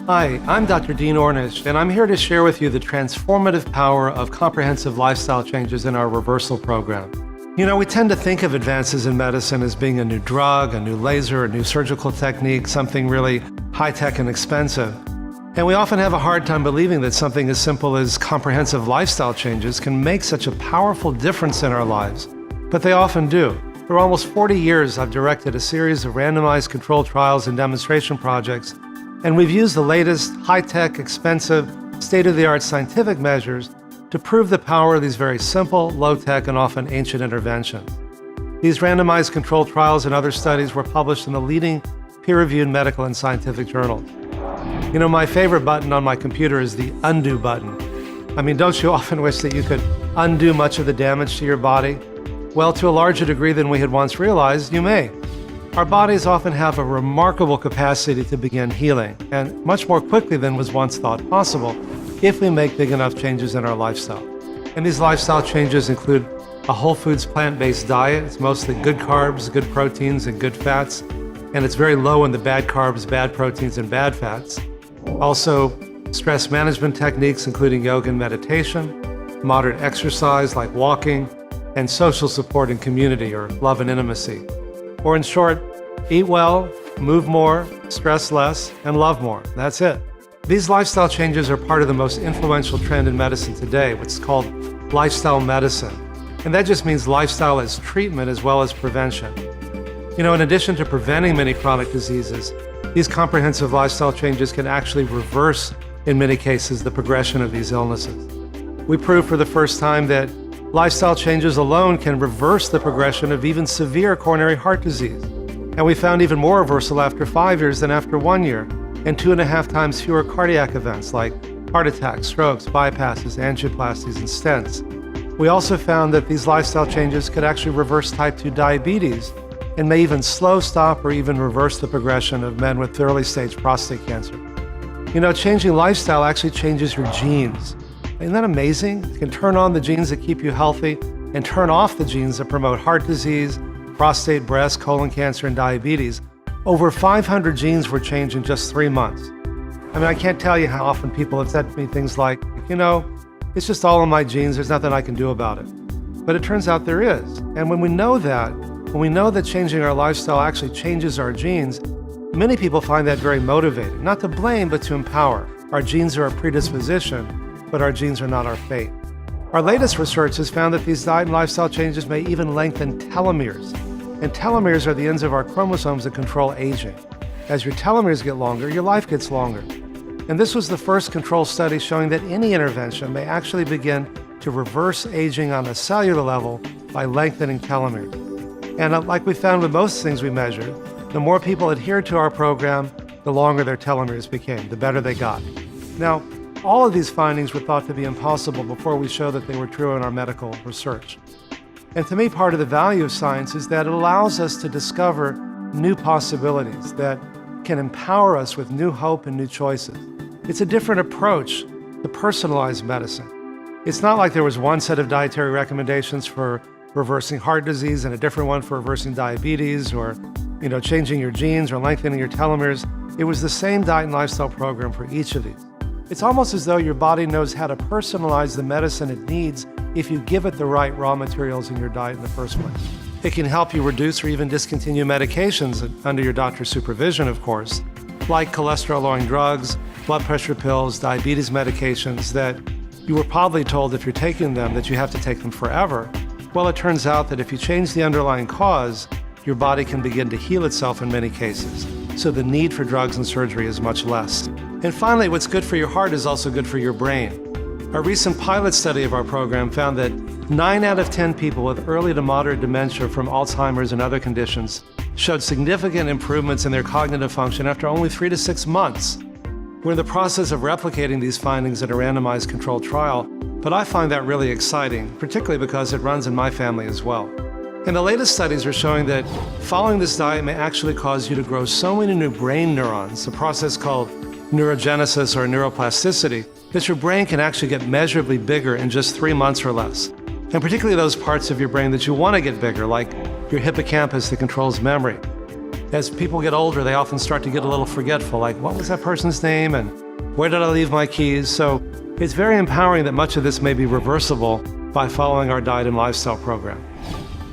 Hi, I'm Dr. Dean Ornish, and I'm here to share with you the transformative power of comprehensive lifestyle changes in our reversal program. You know, we tend to think of advances in medicine as being a new drug, a new laser, a new surgical technique, something really high-tech and expensive. And we often have a hard time believing that something as simple as comprehensive lifestyle changes can make such a powerful difference in our lives. But they often do. For almost 40 years, I've directed a series of randomized controlled trials and demonstration projects, and we've used the latest high-tech, expensive, state-of-the-art scientific measures to prove the power of these very simple, low-tech, and often ancient interventions. These randomized controlled trials and other studies were published in the leading peer-reviewed medical and scientific journals. You know, my favorite button on my computer is the undo button. I mean, don't you often wish that you could undo much of the damage to your body? Well, to a larger degree than we had once realized, you may. Our bodies often have a remarkable capacity to begin healing, and much more quickly than was once thought possible, if we make big enough changes in our lifestyle. And these lifestyle changes include a whole foods plant-based diet. It's mostly good carbs, good proteins, and good fats, and it's very low in the bad carbs, bad proteins, and bad fats. Also, stress management techniques, including yoga and meditation, moderate exercise like walking, and social support and community, or love and intimacy. Or in short, eat well, move more, stress less, and love more. That's it. These lifestyle changes are part of the most influential trend in medicine today, what's called lifestyle medicine. And that just means lifestyle as treatment as well as prevention. You know, in addition to preventing many chronic diseases, these comprehensive lifestyle changes can actually reverse, in many cases, the progression of these illnesses. We proved for the first time that lifestyle changes alone can reverse the progression of even severe coronary heart disease. And we found even more reversal after 5 years than after 1 year, and 2.5 times fewer cardiac events like heart attacks, strokes, bypasses, angioplasties, and stents. We also found that these lifestyle changes could actually reverse type 2 diabetes and may even slow, stop, or even reverse the progression of men with early stage prostate cancer. You know, changing lifestyle actually changes your genes. Isn't that amazing? You can turn on the genes that keep you healthy and turn off the genes that promote heart disease, prostate, breast, colon cancer, and diabetes. Over 500 genes were changed in just 3 months. I mean, I can't tell you how often people have said to me things like, you know, it's just all in my genes, there's nothing I can do about it. But it turns out there is. And when we know that changing our lifestyle actually changes our genes, many people find that very motivating. Not to blame, but to empower. Our genes are a predisposition, but our genes are not our fate. Our latest research has found that these diet and lifestyle changes may even lengthen telomeres. And telomeres are the ends of our chromosomes that control aging. As your telomeres get longer, your life gets longer. And this was the first control study showing that any intervention may actually begin to reverse aging on a cellular level by lengthening telomeres. And like we found with most things we measured, the more people adhered to our program, the longer their telomeres became, the better they got. Now, all of these findings were thought to be impossible before we showed that they were true in our medical research. And to me, part of the value of science is that it allows us to discover new possibilities that can empower us with new hope and new choices. It's a different approach to personalized medicine. It's not like there was one set of dietary recommendations for reversing heart disease and a different one for reversing diabetes or, you know, changing your genes or lengthening your telomeres. It was the same diet and lifestyle program for each of these. It's almost as though your body knows how to personalize the medicine it needs if you give it the right raw materials in your diet in the first place. It can help you reduce or even discontinue medications under your doctor's supervision, of course, like cholesterol-lowering drugs, blood pressure pills, diabetes medications that you were probably told if you're taking them that you have to take them forever. Well, it turns out that if you change the underlying cause, your body can begin to heal itself in many cases. So the need for drugs and surgery is much less. And finally, what's good for your heart is also good for your brain. A recent pilot study of our program found that 9 out of 10 people with early to moderate dementia from Alzheimer's and other conditions showed significant improvements in their cognitive function after only 3 to 6 months. We're in the process of replicating these findings in a randomized controlled trial, but I find that really exciting, particularly because it runs in my family as well. And the latest studies are showing that following this diet may actually cause you to grow so many new brain neurons, a process called neurogenesis or neuroplasticity, that your brain can actually get measurably bigger in just 3 months or less. and particularly those parts of your brain that you want to get bigger, like your hippocampus that controls memory. As people get older, they often start to get a little forgetful, like, what was that person's name and where did I leave my keys? So it's very empowering that much of this may be reversible by following our diet and lifestyle program.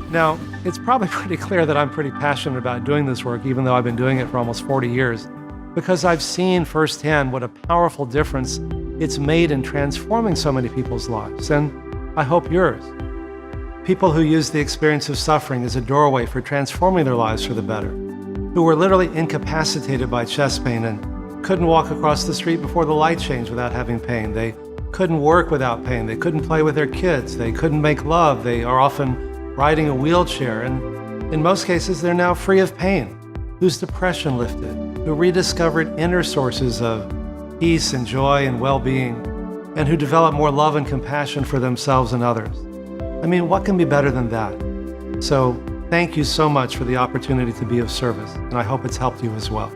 Now, it's probably pretty clear that I'm pretty passionate about doing this work, even though I've been doing it for almost 40 years, because I've seen firsthand what a powerful difference it's made in transforming so many people's lives, and I hope yours. People who use the experience of suffering as a doorway for transforming their lives for the better, who were literally incapacitated by chest pain and couldn't walk across the street before the light changed without having pain. They couldn't work without pain. They couldn't play with their kids. They couldn't make love. They are often riding a wheelchair, and in most cases, they're now free of pain, whose depression lifted, who rediscovered inner sources of peace and joy and well-being, and who developed more love and compassion for themselves and others. I mean, what can be better than that? So thank you so much for the opportunity to be of service, and I hope it's helped you as well.